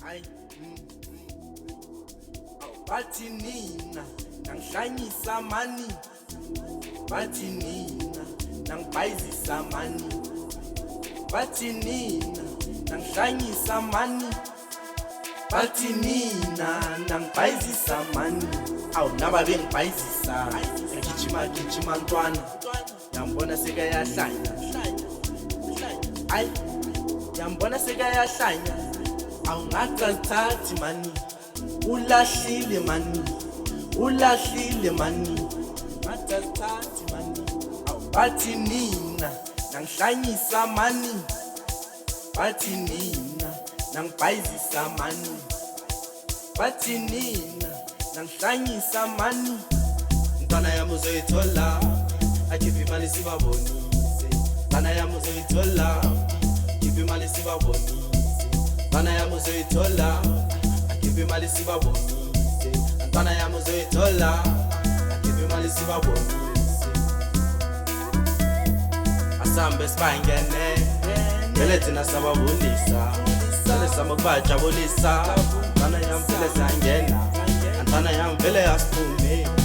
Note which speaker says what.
Speaker 1: Ay, bathi nina nangihlanyisa mani, bathi nina nangibhayizisa mani, bathi nina nangihlanyisa mani, bathi nina nangibhayizisa mani. Awu naba bengibhayizisa ngigijima ntwana, yambona sekayahlanya. Ay, yambona sekayahlanya. Awungaqalithathi mani, ulahlile mani, ulahlile mani, ngaqalithathi mani. Bathi nina nangihlanyisa mani, bathi nina nangibhayizisa mani, bathi nina nangihlanyisa mani. Ntwana yami uzoyithola, akhiphe imali sibabonise. Ntwana yami uzoyithola, akhiphe imali sibabonise. Ntwana yami uzoyithola, akhiphe imali sibabonise. Ntwana yami uzoyithola, akhiphe imali sibabonise. Asambe sibangene, vele thina sababonisa, vele sama kubajabulisa. Ntwana yami vele siyangena, ntwana yami vele asiphume.